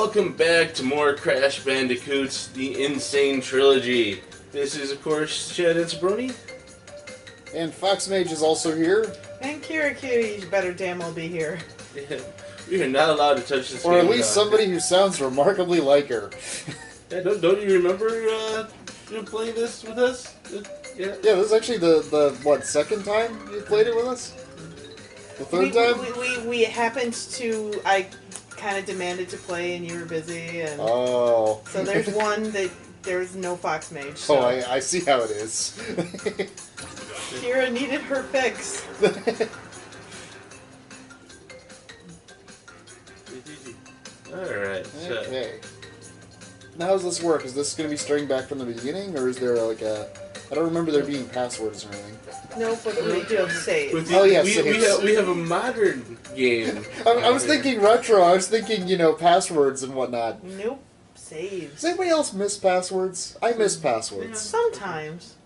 welcome back to more Crash Bandicoots, the Insane Trilogy. This is, of course, ShadowDancerBrony. And FoxMage is also here. And KiraKitty, you better damn well be here. Yeah, we are not allowed to touch this Or game at least somebody who sounds remarkably like her. Yeah, don't you remember playing this with us? Yeah. Yeah, this is actually the second time you played it with us? The third time? We happened to... I kind of demanded to play and you were busy. And oh. So there's one that there's no FoxMage. So. Oh, I see how it is. Kira needed her fix. Alright, so... Okay. Now how does this work? Is this going to be starting back from the beginning, or is there like a... I don't remember there being passwords or anything. No, but we do have saves. Oh yeah, we have a modern game. I was thinking retro. I was thinking, passwords and whatnot. Nope. Saves. Does anybody else miss passwords? I miss passwords. Yeah. Sometimes.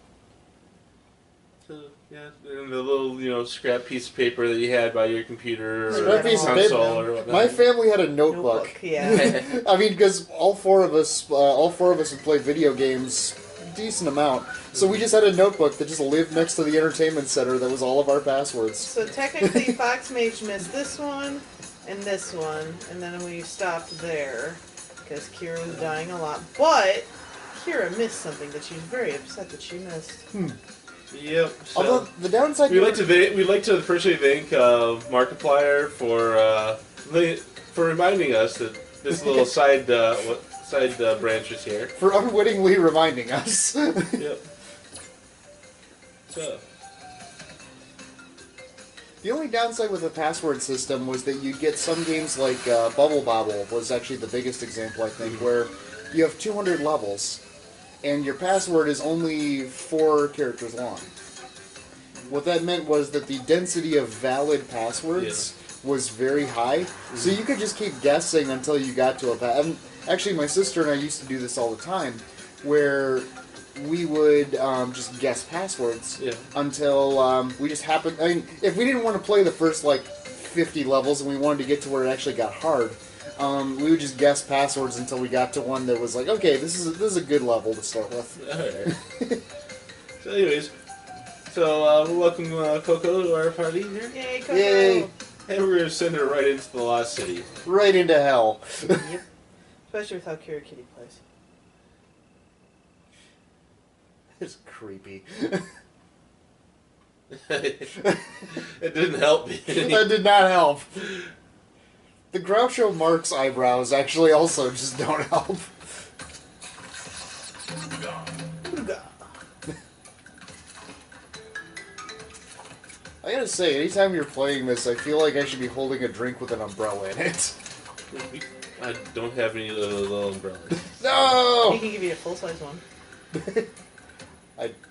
So, yeah, and the little, scrap piece of paper that you had by your computer scrap piece of paper. Or whatnot. My family had a notebook. Yeah. I mean, because all four of us would play video games a decent amount. So we just had a notebook that just lived next to the entertainment center that was all of our passwords. So technically, FoxMage missed this one, and then we stopped there, because Kira was dying a lot. But Kira missed something that she was very upset that she missed. Yep. So although the downside, we'd like to personally thank Markiplier for reminding us that this little side branch is here. For unwittingly reminding us. Yep. So. The only downside with the password system was that you'd get some games like Bubble Bobble was actually the biggest example, I think, where you have 200 levels, and your password is only 4 characters long. What that meant was that the density of valid passwords was very high, so you could just keep guessing until you got to a password. Actually, my sister and I used to do this all the time, where we would just guess passwords until we just happened... I mean, if we didn't want to play the first, 50 levels and we wanted to get to where it actually got hard, we would just guess passwords until we got to one that was like, okay, this is a good level to start with. Alright. So anyways, welcome Coco to our party here. Yay, Coco! Yay! And we're going to send her right into the Lost City. Right into hell. Yep. Especially with how KiraKitty plays. It's creepy. It didn't help me. That did not help. The Groucho Marx eyebrows actually also just don't help. I gotta say, anytime you're playing this, I feel like I should be holding a drink with an umbrella in it. I don't have any little umbrellas. No! He can give you a full-size one.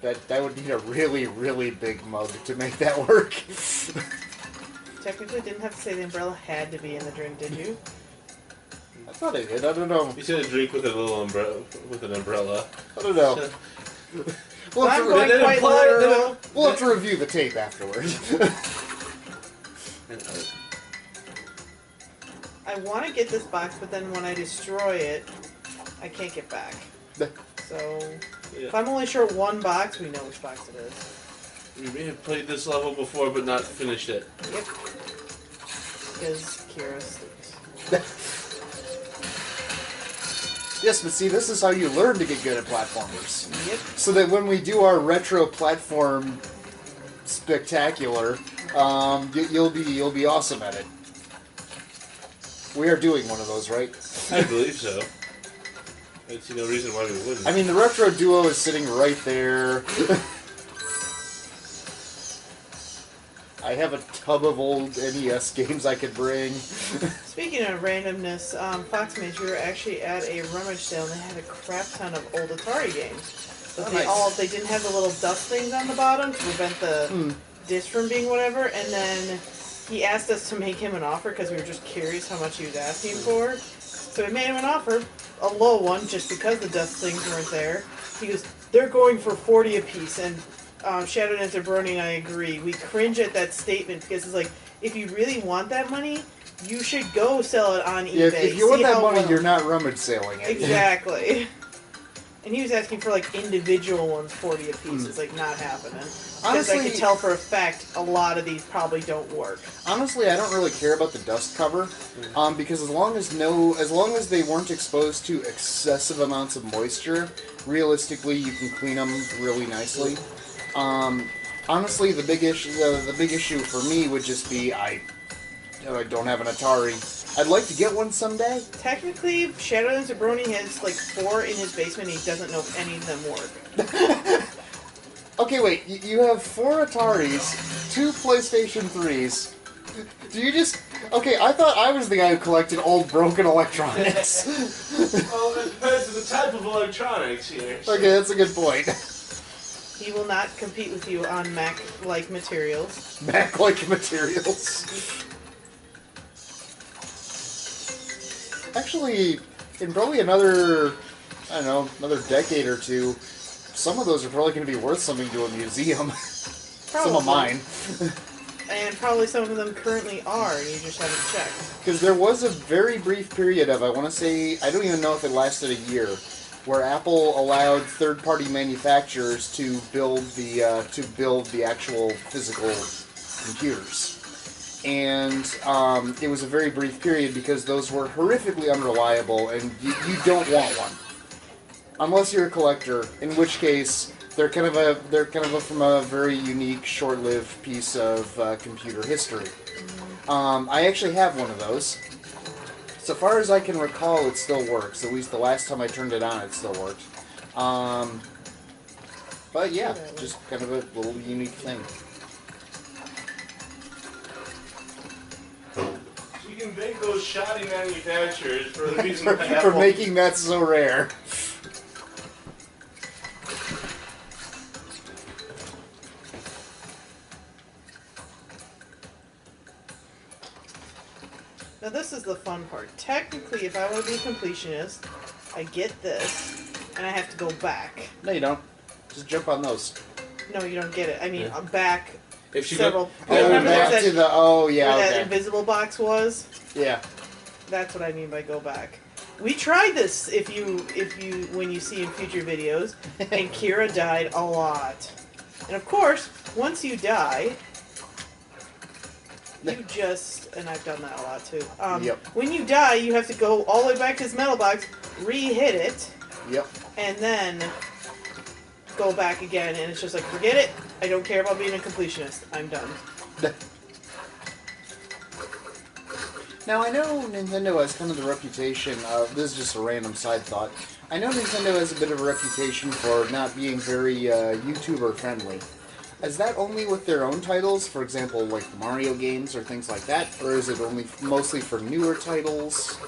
That would need a really, really big mug to make that work. Technically, didn't have to say the umbrella had to be in the drink, did you? I thought I did. I don't know. You said a drink with a little umbrella. I don't know. We'll have to review the tape afterwards. I want to get this box, but then when I destroy it, I can't get back. So, if I'm only sure one box, we know which box it is. We may have played this level before, but not finished it. Yep. Because Kira sleeps. Yes, but see, this is how you learn to get good at platformers. Yep. So that when we do our retro platform spectacular, you'll be awesome at it. We are doing one of those, right? I believe so. I see no reason why we wouldn't. I mean, the retro duo is sitting right there. I have a tub of old NES games I could bring. Speaking of randomness, FoxMage, we were actually at a rummage sale and they had a crap ton of old Atari games. But they didn't have the little dust things on the bottom to prevent the disc from being whatever, and then he asked us to make him an offer because we were just curious how much he was asking for. So we made him an offer, a low one, just because the dust things weren't there. He goes, they're going for 40 apiece, and ShadowDancerBrony and I agree. We cringe at that statement because it's like, if you really want that money, you should go sell it on eBay. Yeah, if you want see that how money, well- you're not rummage selling it. Exactly. And he was asking for like individual ones, 40 a piece. It's like not happening. Because Honestly, I can tell for a fact a lot of these probably don't work. Honestly, I don't really care about the dust cover, because as long as they weren't exposed to excessive amounts of moisture, realistically, you can clean them really nicely. Honestly, the big issue for me would just be I don't have an Atari. I'd like to get one someday. Technically, ShadowDancerBrony has like 4 in his basement and he doesn't know if any of them work. Okay, wait. You have 4 Ataris, 2 PlayStation 3s. Do you just... Okay, I thought I was the guy who collected old broken electronics. Well, it depends on the type of electronics here. So. Okay, that's a good point. He will not compete with you on Mac-like materials. Mac-like materials. Actually, in probably another decade or two, some of those are probably going to be worth something to a museum. Probably. Some of mine. And probably some of them currently are, and you just haven't checked. Because there was a very brief period of, I want to say, I don't even know if it lasted a year, where Apple allowed third-party manufacturers to build the actual physical computers. And it was a very brief period because those were horrifically unreliable, and you don't want one unless you're a collector. In which case, they're kind of from a very unique, short-lived piece of computer history. I actually have one of those. So far as I can recall, it still works. At least the last time I turned it on, it still worked. But yeah, just kind of a little unique thing. You can thank those shoddy manufacturers for the reason for making that so rare. Now this is the fun part. Technically, if I want to be a completionist, I get this, and I have to go back. No, you don't. Just jump on those. No, you don't get it. I mean, I'm back If you several... Remember back to the... Oh, yeah, where okay. that invisible box was? Yeah. That's what I mean by go back. We tried this when you see in future videos, and Kira died a lot. And of course, once you die, you just, and I've done that a lot too. Yep. When you die, you have to go all the way back to this metal box, re-hit it, Yep. and then go back again, and it's just like, forget it, I don't care about being a completionist, I'm done. Now, I know Nintendo has kind of the reputation of... This is just a random side thought. I know Nintendo has a bit of a reputation for not being very YouTuber-friendly. Is that only with their own titles? For example, like the Mario games or things like that? Or is it only mostly for newer titles?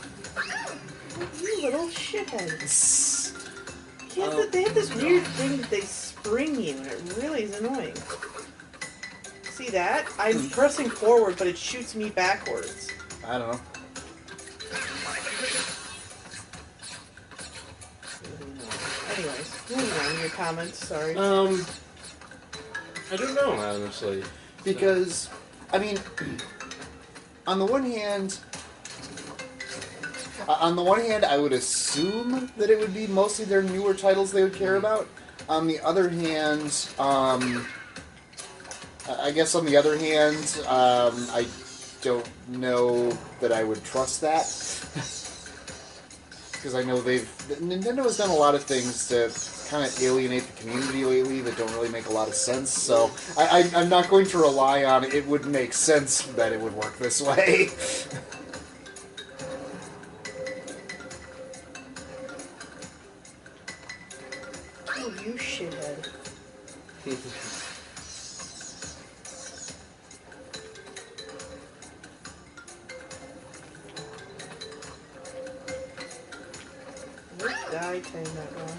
You little shitheads. They have this weird thing that they spring you, and it really is annoying. See that? I'm pressing forward, but it shoots me backwards. I don't know. Anyways, moving on, your comments, sorry. I don't know, honestly. Because, I mean, on the one hand, I would assume that it would be mostly their newer titles they would care about. On the other hand, I guess on the other hand, I don't know that I would trust that. Because I know Nintendo has done a lot of things to kind of alienate the community lately that don't really make a lot of sense, so I'm not going to rely on it would make sense that it would work this way. Oh, you shithead. I turned that wrong.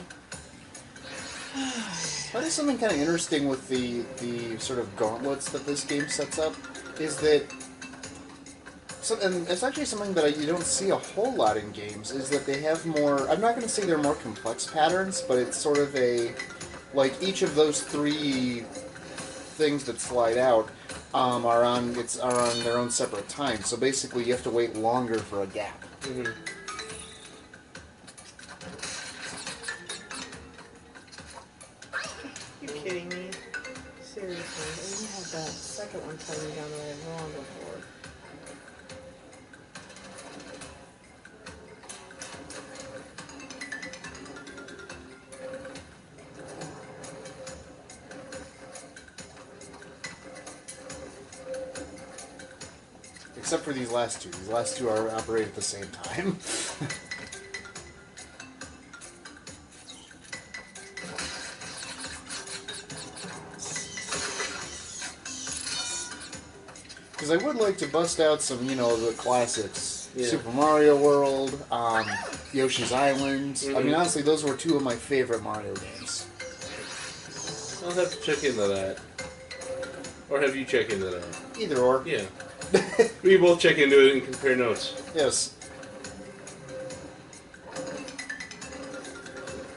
That is something kind of interesting with the sort of gauntlets that this game sets up, is that, and it's actually something that you don't see a whole lot in games, is that they have more, I'm not going to say they're more complex patterns, but it's sort of like each of those 3 things that slide out are on their own separate time. So basically, you have to wait longer for a gap. Mm-hmm. You're kidding me? Seriously, I even had that second one coming down the way wrong before. Except for these last two. These last two are operate at the same time. Because I would like to bust out some, the classics. Yeah. Super Mario World, Yoshi's Island. Mm-hmm. I mean, honestly, those were two of my favorite Mario games. I'll have to check into that. Or have you check into that? Either or. Yeah. We both check into it and compare notes. Yes.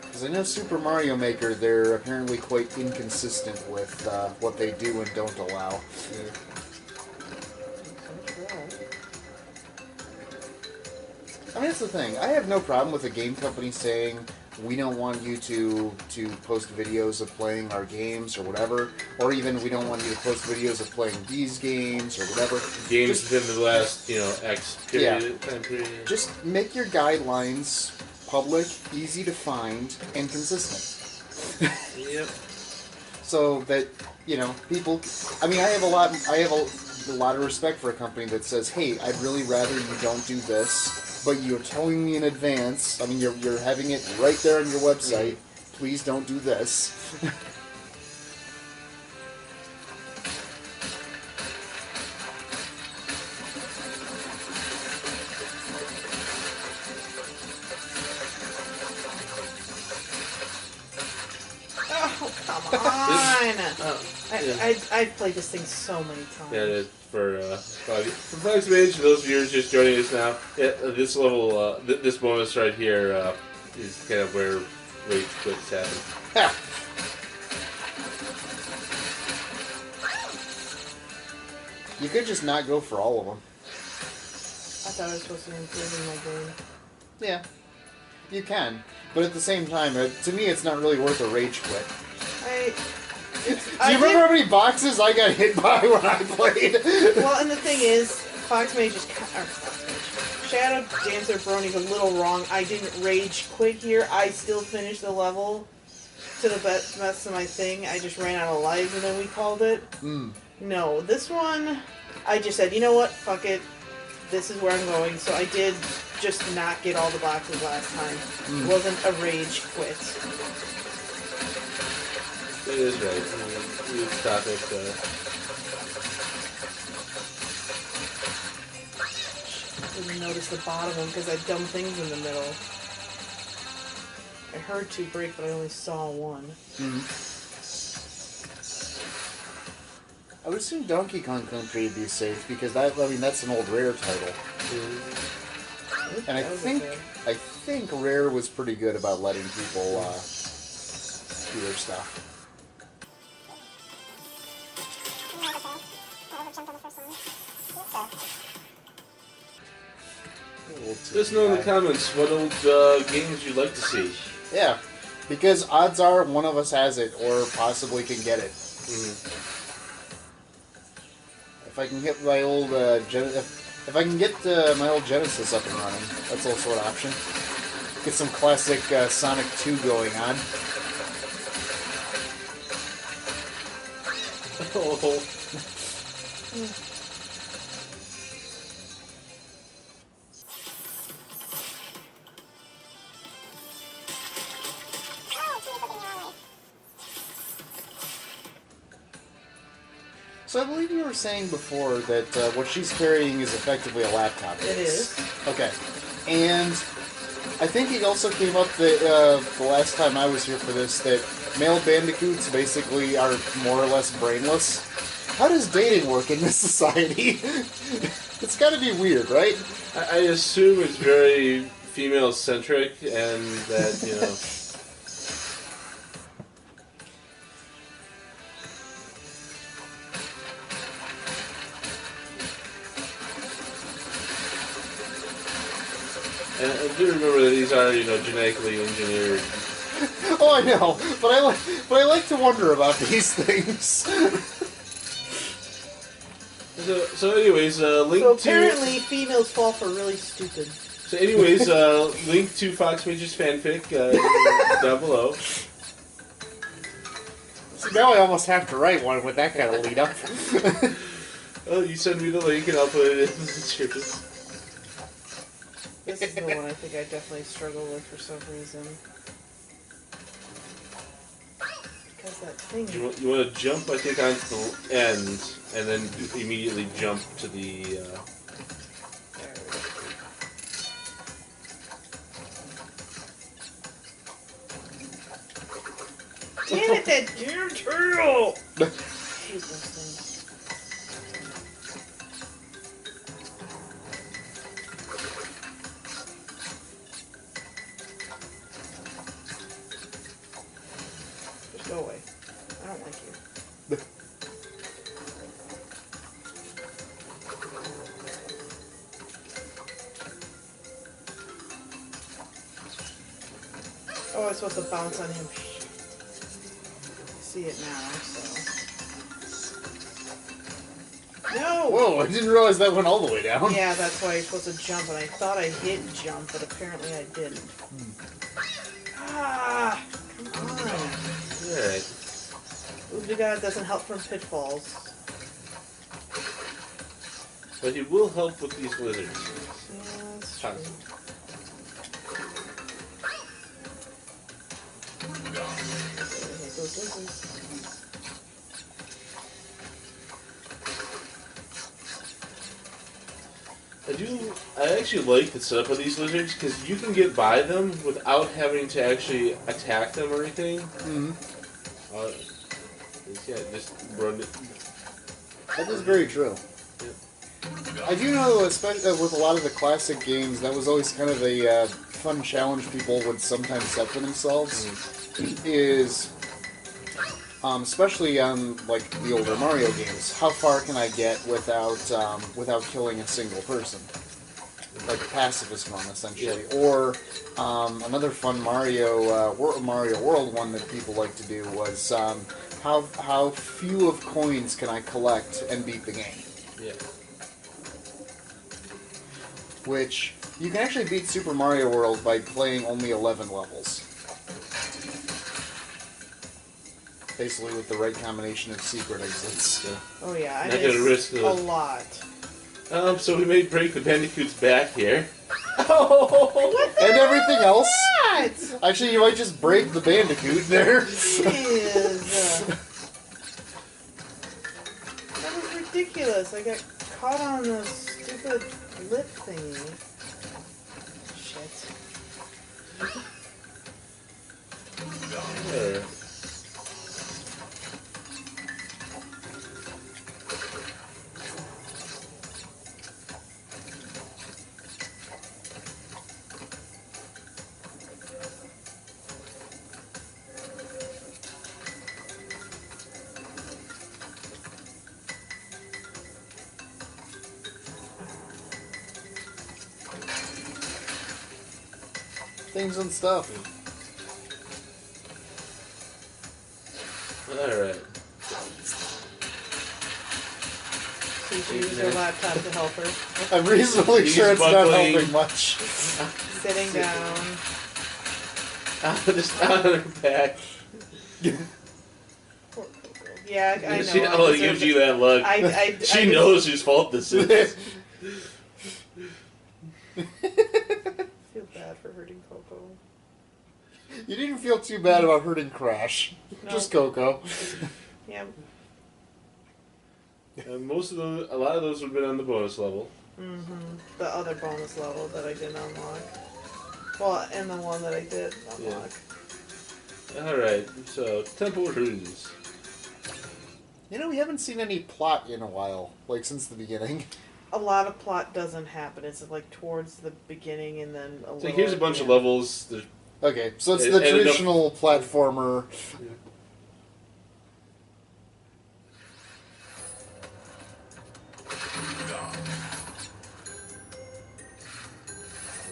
Because I know Super Mario Maker, they're apparently quite inconsistent with what they do and don't allow. Yeah. I mean, that's the thing. I have no problem with a game company saying, we don't want you to post videos of playing our games or whatever, or even we don't want you to post videos of playing these games or whatever. Games within the last, X period, time period. Just make your guidelines public, easy to find, and consistent. Yep. So that, people... I mean, I have a lot of respect for a company that says, hey, I'd really rather you don't do this, but you're telling me in advance, I mean, you're having it right there on your website, please don't do this. Oh, come on! I've played this thing so many times. Yeah, for FoxMage, those viewers just joining us now, this level, this bonus right here is kind of where rage quits happen. You could just not go for all of them. I thought I was supposed to be improving my game. Yeah, you can. But at the same time, to me, it's not really worth a rage quit. Do you remember how many boxes I got hit by when I played? Well, and the thing is, FoxMage is... ShadowDancerBrony's a little wrong. I didn't rage quit here. I still finished the level to the best of my thing. I just ran out of lives and then we called it. No, this one, I just said, you know what? Fuck it. This is where I'm going. So I did just not get all the boxes last time. It wasn't a rage quit. It is right. You stop it. I didn't notice the bottom one because I had dumb things in the middle. I heard two break, but I only saw one. I would assume Donkey Kong Country would be safe because that's an old Rare title. And I think Rare was pretty good about letting people do their stuff. Let us know in the comments what old games you'd like to see. Yeah, because odds are one of us has it or possibly can get it. If I can get my old if I can get my old Genesis up and running, that's also an option. Get some classic Sonic 2 going on. So I believe you were saying before that what she's carrying is effectively a laptop. It is. Okay. And I think it also came up that the last time I was here for this that male bandicoots basically are more or less brainless. How does dating work in this society? It's got to be weird, right? I assume it's very female-centric and that, And do remember that these are, genetically engineered. Oh, I know, but I like to wonder about these things. So anyways, link So to... apparently females fall for really stupid. So anyways, link to FoxMage's fanfic down below. See, now I almost have to write one with that kind of lead up. Well, you send me the link and I'll put it in the description. This is the one I think I definitely struggle with for some reason. Because that thing... You want to jump, I think, onto the end, and then immediately jump to the... Damn it, that damn turtle! I hate those things. Just go away. I don't like you. Oh, I'm supposed to bounce on him. See it now, so. No! Whoa, I didn't realize that went all the way down. Yeah, that's why you're supposed to jump, and I thought I hit jump, but apparently I didn't. Ah! Come on. Alright. Ooh-de-God doesn't help from pitfalls. But it will help with these lizards. Yeah, that's true. I hate those lizards. I actually like the setup of these lizards because you can get by them without having to actually attack them or anything. Mm-hmm. Yeah, just run it. That is very true. Yeah. I do know, especially with a lot of the classic games, that was always kind of a fun challenge people would sometimes set for themselves. Is, especially on like the older Mario games, how far can I get without killing a single person? Like a pacifist run, essentially. Yeah. Or another fun Mario World one that people like to do was how few of coins can I collect and beat the game? Yeah. Which you can actually beat Super Mario World by playing only 11 levels. Basically with the right combination of secret exits. Yeah. Oh yeah, I Not gonna risk missed a lot. So we may break the Bandicoot's back here. What the And everything else. What? Actually, you might just break the Bandicoot there. Jeez. That was ridiculous. I got caught on the stupid lip thingy. Shit. Alright. Things and stuff. Alright. So you should use your laptop to help her. I'm reasonably He's sure it's not buckling. helping much. Sitting down. Just on her back. Poor Coco. Yeah, I know. She I only deserve gives it. you that look. She knows whose fault this is. I feel bad for hurting Coco. You didn't feel too bad about hurting Crash. No. Just Coco. Yeah. A lot of those would have been on the bonus level. Mm-hmm. The other bonus level that I didn't unlock. Well, and the one that I did unlock. Yeah. Alright, so Temple Runes. You know, we haven't seen any plot in a while, like since the beginning. A lot of plot doesn't happen. It's like towards the beginning and then a So little. here's a bunch of levels. There's Okay, so it's And- the and enough- traditional platformer.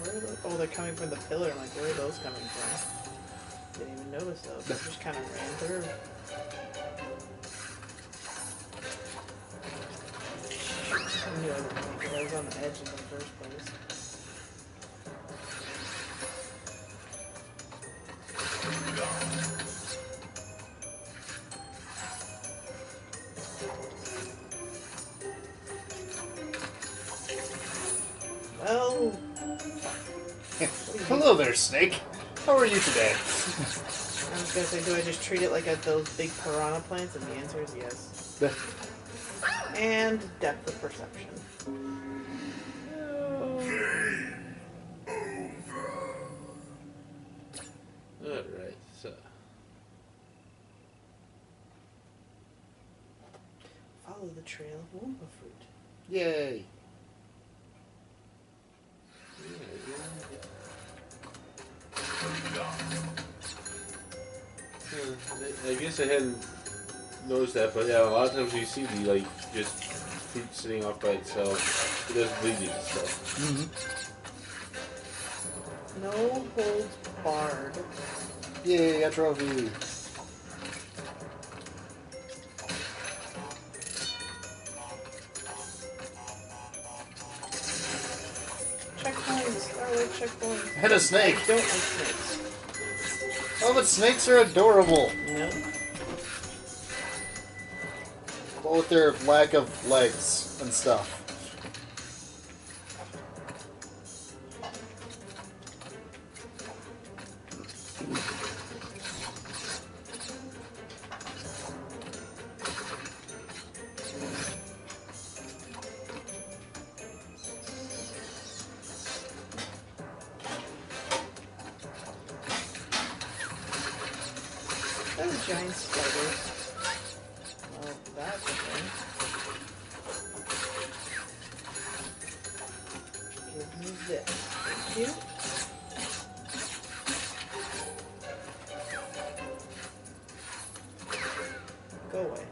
Where are the, oh, they're coming from the pillar. I'm like, where are those coming from? Didn't even notice those. They just kind of ran through. I knew I wouldn't make it. I was on the edge in the first place. Well, Hello there, Snake. How are you today? I was gonna say, do I just treat it like those big piranha plants? And the answer is yes. And depth of perception. Alright, so. Follow the trail of Wumpa fruit. Yay. I guess I hadn't noticed that, but yeah, a lot of times you see the, like, just fruit sitting off by itself. It doesn't bleed you and stuff. Mm-hmm. No holds barred. Yay, a trophy. Checkpoints. Starlight checkpoints. And a snake. I don't like snakes. Oh, but snakes are adorable. No. Well, with their lack of legs and stuff. Those giant spiders. Well, that's a thing. Give me this. Thank you. Go away.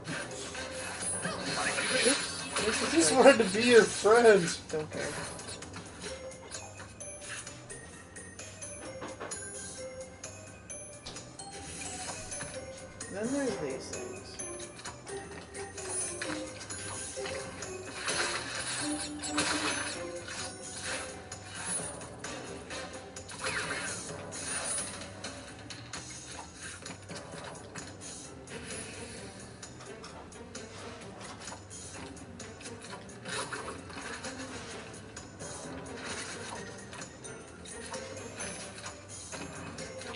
Oops. I just wanted to be your friend. Don't care. Then there's these things.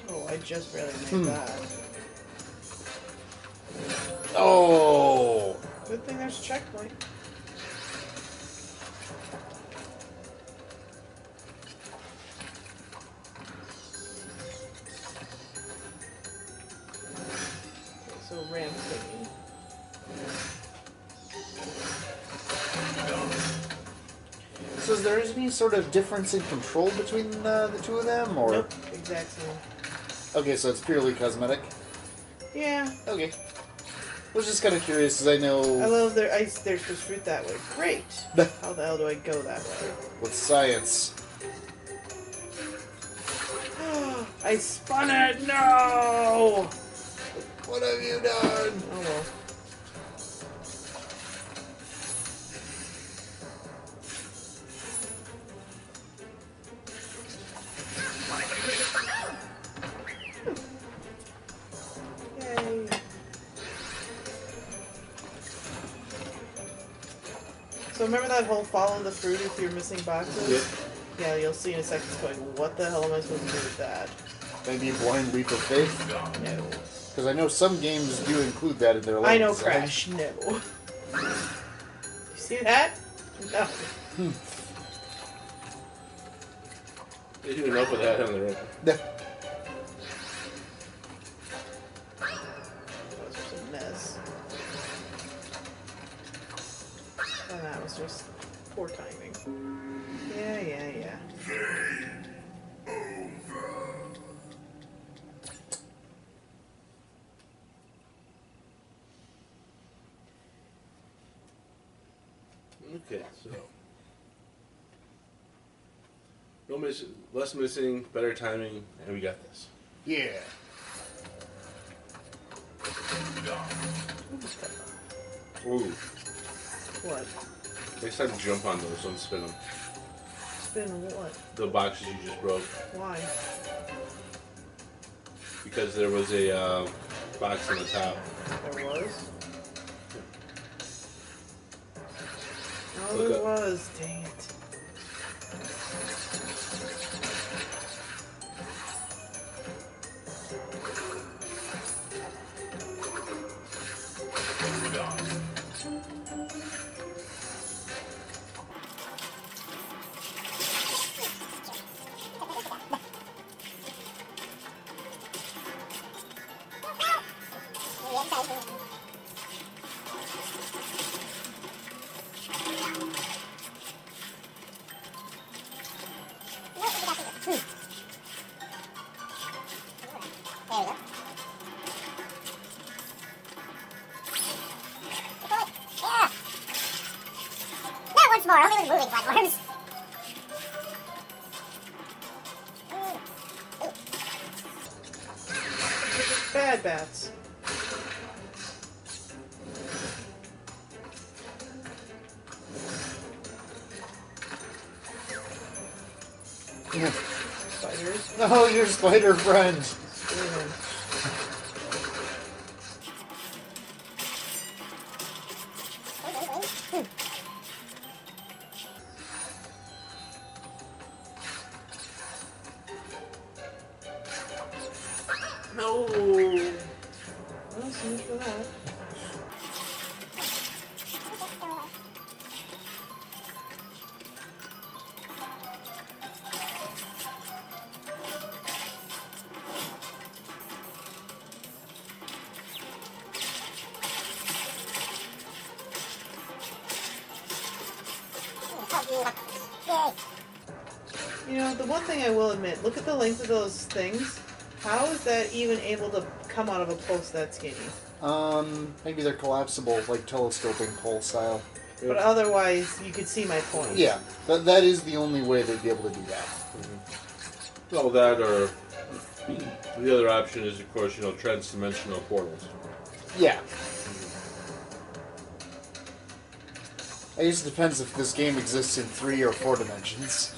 Oh, I just barely made that. Oh. Good thing there's a checkpoint. Okay, so ramp thingy. So is there any sort of difference in control between the two of them, or? Nope, exact same. Okay, so it's purely cosmetic. Yeah. Okay. I was just kind of curious, because I know... I love there's this fruit that way. Great! How the hell do I go that way? with science. I spun it! No! What have you done? Oh well. Yay. So remember that whole follow the fruit if you're missing boxes? Yep. Yeah, you'll see in a second going, what the hell am I supposed to do with that? Maybe a blind leap of faith? No. Because I know some games do include that in their level I know, design. Crash, no. You see that? No. They do enough with that on their own. That was just a mess. And that was just poor timing. Yeah. Okay, so. No less missing, better timing, and we got this. Yeah. Ooh. What? Next time, jump on those, don't spin them. Spin what? The boxes you just broke. Why? Because there was a box on the top. There was? No, Look there up. was. Dang it. Once more, only with moving platforms. Bad bats. Spiders. Oh, your spider friend. Screw them. No! Well, so much for that. You know, the one thing I will admit, look at the length of those things. How is that even able to come out of a post that skinny? Maybe they're collapsible, like telescoping pole style. But otherwise, you could see my point. Yeah, that is the only way they'd be able to do that. Well, that or the other option is, of course, trans-dimensional portals. Yeah. I guess it depends if this game exists in 3 or 4 dimensions.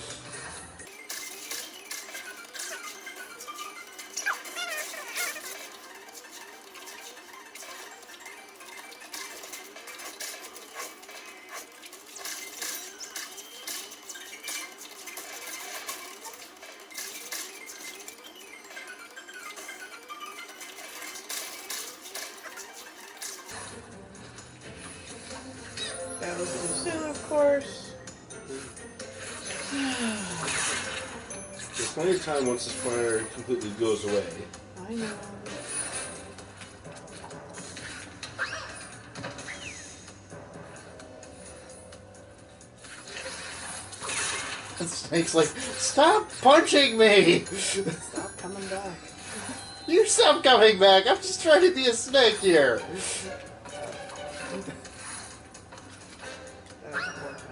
That was too soon, of course. There's plenty of time once this fire completely goes away. I know. And Snake's like, stop punching me! Stop coming back. You stop coming back! I'm just trying to be a snake here! That was a poor time.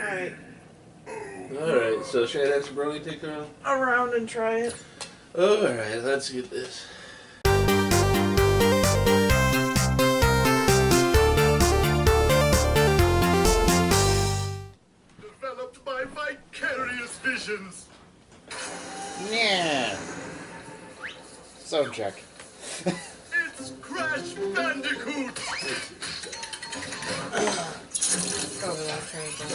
Alright. Alright, so ShadowDancerBrony take her Around and try it. Alright, let's get this. Developed by vicarious visions. Yeah. Sound check. It's Crash Bandicoot. Cover that train down.